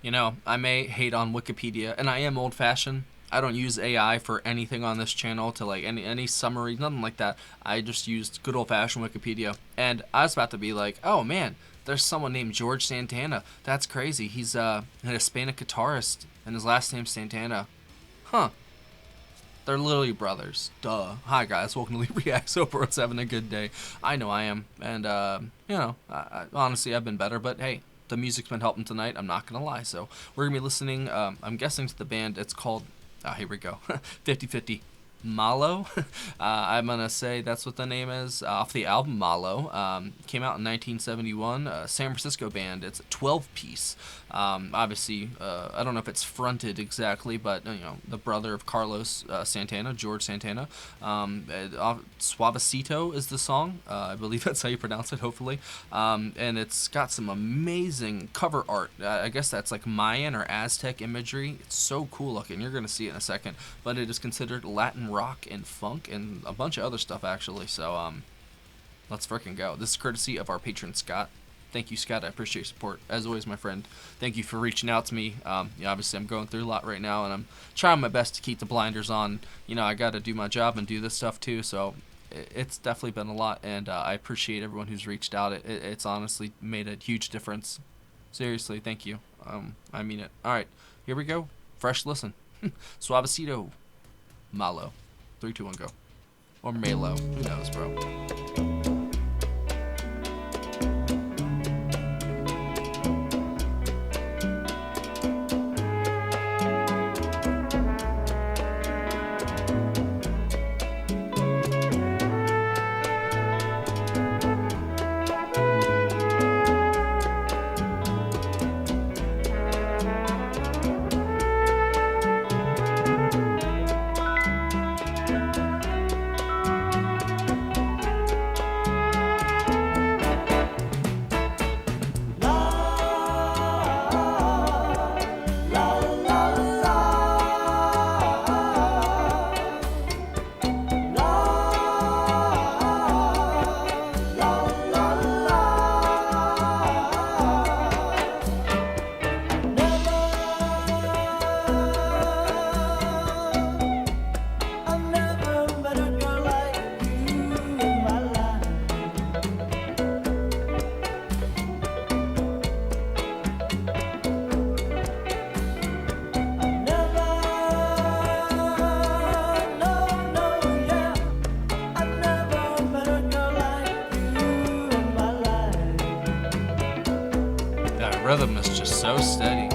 You know, I may hate on Wikipedia, and I am old-fashioned. I don't use AI for anything on this channel to like any summary, nothing like that. I just used good old-fashioned Wikipedia, and I was about to be like, oh man, there's someone named Jorge Santana. That's crazy. He's a Hispanic guitarist, and his last name's Santana. Huh. They're literally brothers. Duh. Hi guys, welcome to Lee Reacts. Hope everyone's having a good day. I know I am, and you know, honestly, I've been better. But hey, the music's been helping tonight. I'm not gonna lie. So we're gonna be listening. I'm guessing to the band. It's called. Here we go. 50-50. Malo. I'm gonna say that's what the name is. Off the album Malo. Came out in 1971. San Francisco band. It's a 12-piece. Obviously, I don't know if it's fronted exactly, but you know, the brother of Carlos Santana, Jorge Santana. Suavecito is the song. I believe that's how you pronounce it. Hopefully, and it's got some amazing cover art. I guess that's like Mayan or Aztec imagery. It's so cool looking. You're gonna see it in a second. But it is considered Latin rock and funk and a bunch of other stuff actually. So let's freaking go. This is courtesy of our patron Scott. Thank you, Scott. I appreciate your support as always, my friend. Thank you for reaching out to me. Yeah, obviously I'm going through a lot right now, and I'm trying my best to keep the blinders on. You know, I got to do my job and do this stuff too. So it's definitely been a lot, and I appreciate everyone who's reached out. It's honestly made a huge difference. Seriously, thank you. I mean it. All right, here we go. Fresh listen. Suavecito. Malo. 3, 2, 1, go. Or Malo. Who knows, bro? Rhythm is just so steady.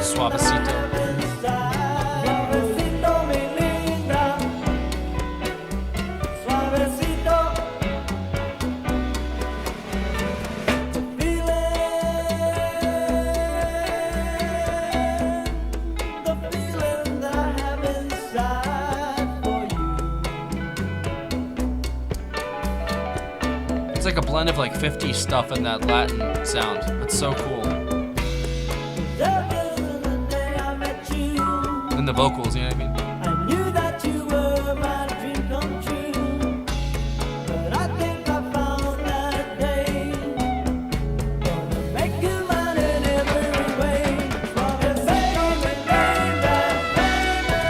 Suavecito. It's like a blend of like 50 stuff in that Latin sound. It's so cool. And the vocals, you know what I mean? I knew that you were my dream come true, but I think I found that day. Gonna make you mine in every way.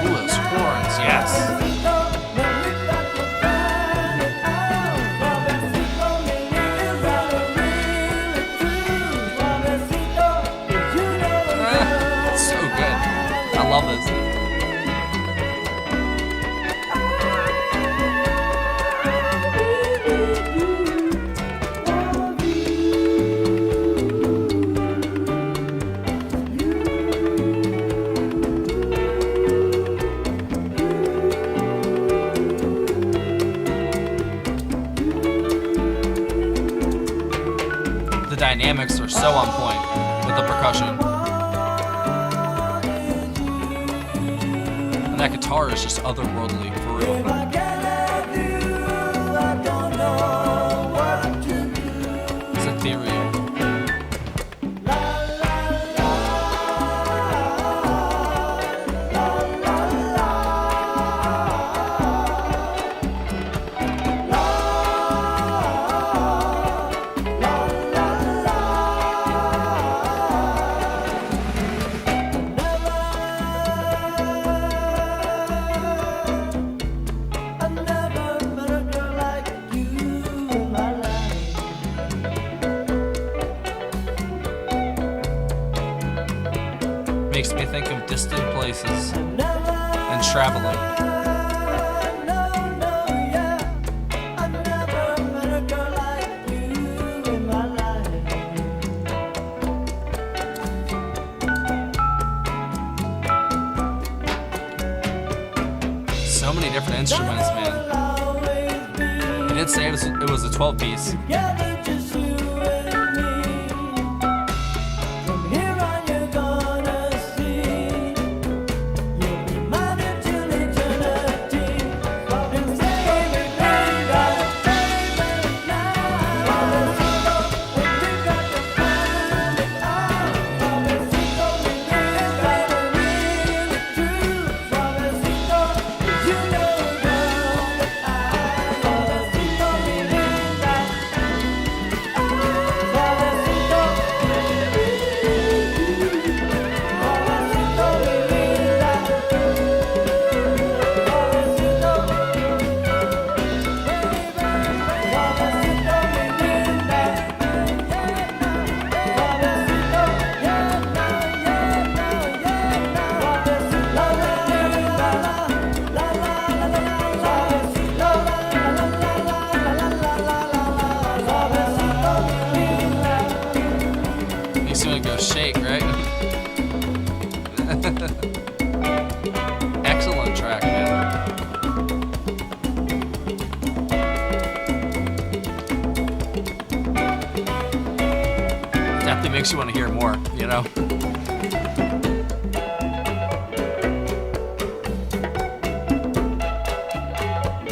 Ooh, those horns, yes. So good. I love this. The dynamics are so on point with the percussion. And that guitar is just otherworldly, for real. If I can't have you, I don't know what to do. It's ethereal. La la la, la la la, I never met a girl like you in my life. Makes me think of distant places Never. and traveling. No, yeah. I never met a girl like you in my life. So many different instruments, man. Always be He did say it was a 12-piece. together, just you and me. From here on, you're gonna see. You'll be mine until eternity. And baby, baby now. And we got to find it out. Suavecito, mi vida, really true. Suavecito, 'cause you know, girl, that I. Suavecito, mi vida. Suavecito, suavecito, mi vida. Suavecito, He's gonna go shake, right? Excellent track, man. Definitely makes you want to hear more, you know?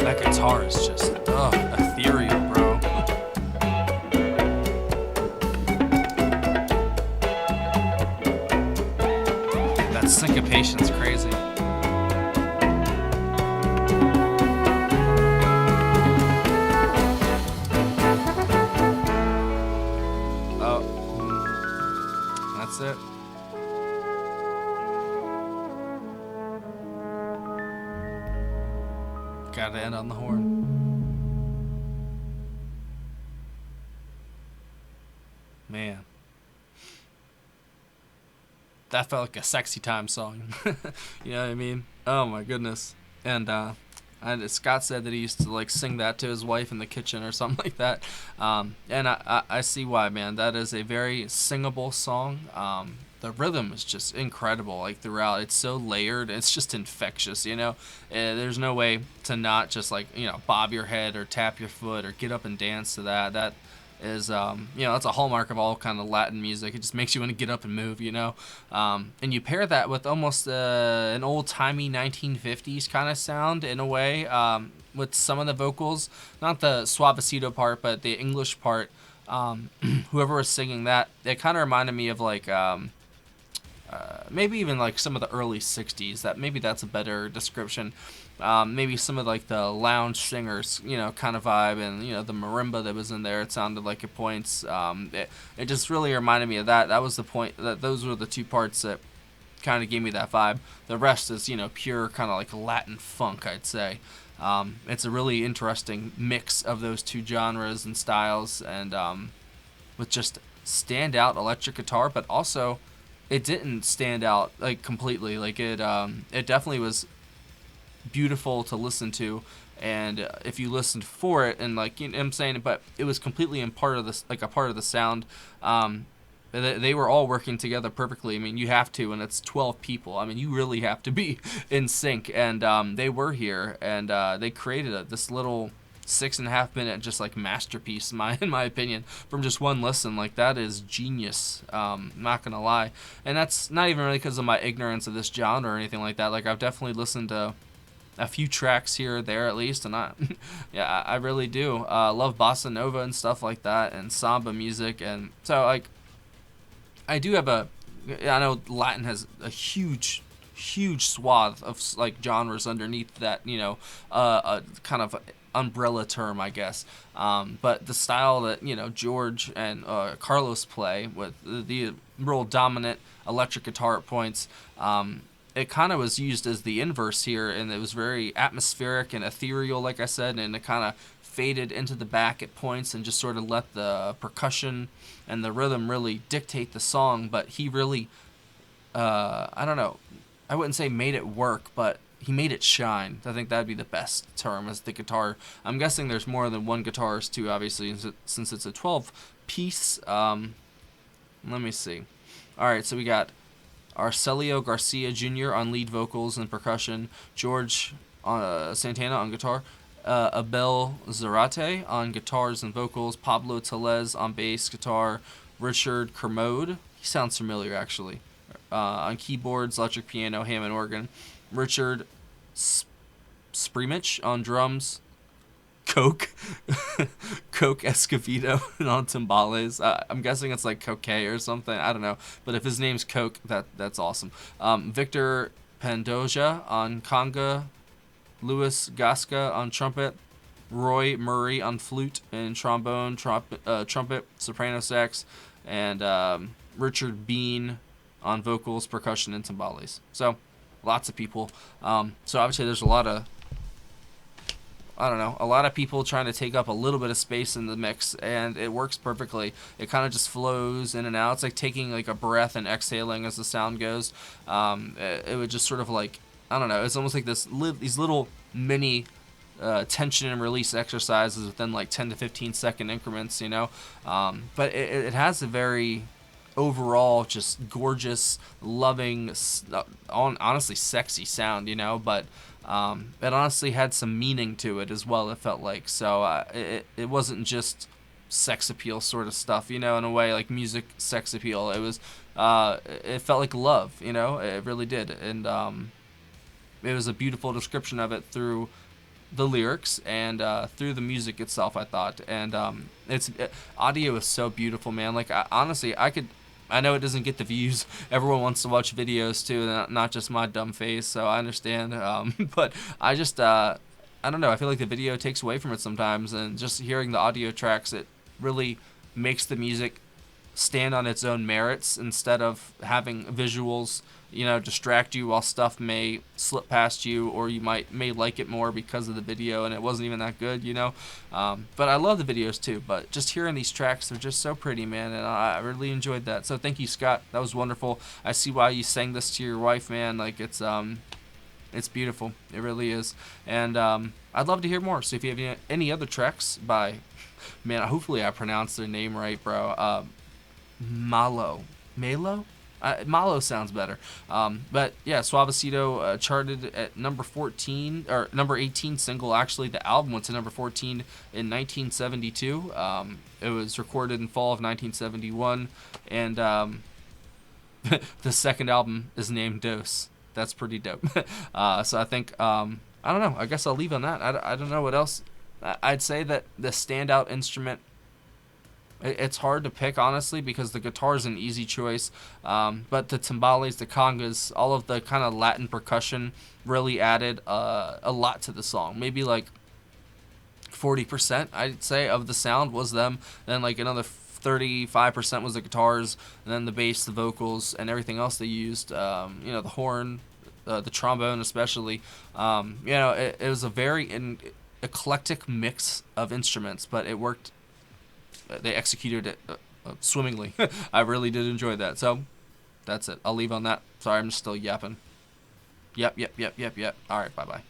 That guitar is just, ethereal, bro. That syncopation's crazy. Oh, that's it. Gotta end on the horn. Man. That felt like a sexy time song. You know what I mean? Oh my goodness. And Scott said that he used to like sing that to his wife in the kitchen or something like that. And I see why, man. That is a very singable song. The rhythm is just incredible, like throughout. It's so layered. It's just infectious, you know. There's no way to not just like, you know, bob your head or tap your foot or get up and dance to that. That is, you know, that's a hallmark of all kind of Latin music. It just makes you want to get up and move, you know. And you pair that with almost an old-timey 1950s kind of sound in a way, with some of the vocals, not the Suavecito part, but the English part. Whoever was singing that, it kind of reminded me of like maybe even like some of the early 60s. That maybe that's a better description. Maybe some of like the lounge singers, you know, kind of vibe, and you know the marimba that was in there. It sounded like at points. It just really reminded me of that. That was the point. Those were the two parts that kind of gave me that vibe. The rest is, you know, pure kind of like Latin funk, I'd say. It's a really interesting mix of those two genres and styles, and with just standout electric guitar, but also it didn't stand out like completely. Like it definitely was beautiful to listen to, and if you listened for it, and like, you know what I'm saying, but it was completely a part of the sound. They were all working together perfectly. I mean, you have to, and it's 12 people. I mean, you really have to be in sync, and they were here, and they created this little 6.5 minute just like masterpiece in my opinion from just one listen. Like that is genius. Not gonna lie, and that's not even really because of my ignorance of this genre or anything like that. Like I've definitely listened to a few tracks here or there at least, and yeah, I really do love bossa nova and stuff like that, and samba music, and so like I do have I know Latin has a huge swath of like genres underneath that, a kind of umbrella term, I guess. But the style that, George and Carlos play with the real dominant electric guitar at points, it kind of was used as the inverse here, and it was very atmospheric and ethereal, like I said, and it kind of faded into the back at points and just sort of let the percussion and the rhythm really dictate the song. But he really, I don't know, I wouldn't say made it work, but he made it shine. I think that'd be the best term, as the guitar. I'm guessing there's more than one guitarist too, obviously, since it's a 12-piece. Let me see. All right, so we got Arcelio Garcia Jr. on lead vocals and percussion, George Santana on guitar, Abel Zarate on guitars and vocals, Pablo Tellez on bass guitar, Richard Kermode, he sounds familiar actually, on keyboards, electric piano, Hammond organ, Richard Spremich on drums, Coke Escovedo on timbales. I'm guessing it's like Coque or something. I don't know. But if his name's Coke, that's awesome. Victor Pandoja on conga, Louis Gasca on trumpet, Roy Murray on flute and trombone, trumpet, soprano sax, and Richard Bean on vocals, percussion, and timbales. So lots of people. So obviously there's a lot of people trying to take up a little bit of space in the mix, and it works perfectly. It kind of just flows in and out. It's like taking like a breath and exhaling as the sound goes. It would just sort of like, I don't know, it's almost like these little mini tension and release exercises within like 10 to 15 second increments, but it has a very overall just gorgeous, loving, honestly sexy sound, but it honestly had some meaning to it as well, it felt like. So it wasn't just sex appeal sort of stuff, in a way, like music sex appeal. It was it felt like love, it really did. And it was a beautiful description of it through the lyrics and through the music itself, I thought. And audio is so beautiful, man. Like I know it doesn't get the views. Everyone wants to watch videos too, not just my dumb face, so I understand. But I just, I don't know, I feel like the video takes away from it sometimes, and just hearing the audio tracks, it really makes the music stand on its own merits instead of having visuals, distract you while stuff may slip past you, or you may like it more because of the video and it wasn't even that good, but I love the videos too. But just hearing these tracks, they're just so pretty, man, and I really enjoyed that. So thank you, Scott. That was wonderful. I see why you sang this to your wife, man. Like it's beautiful. It really is. And I'd love to hear more. So if you have any other tracks by, man, hopefully I pronounced their name right, bro. Malo sounds better. But yeah, Suavecito charted at number 14 or number 18 single. Actually, the album went to number 14 in 1972. It was recorded in fall of 1971, and the second album is named Dos. That's pretty dope. So I think I don't know. I guess I'll leave on that. I don't know what else. I'd say that the standout instrument, it's hard to pick, honestly, because the guitar is an easy choice. But the timbales, the congas, all of the kind of Latin percussion really added a lot to the song. Maybe like 40%, I'd say, of the sound was them. Then like another 35% was the guitars, and then the bass, the vocals, and everything else they used. The horn, the trombone especially. It was a very eclectic mix of instruments, but it worked. They executed it swimmingly. I really did enjoy that. So that's it. I'll leave on that. Sorry, I'm just still yapping. Yep. All right, bye-bye.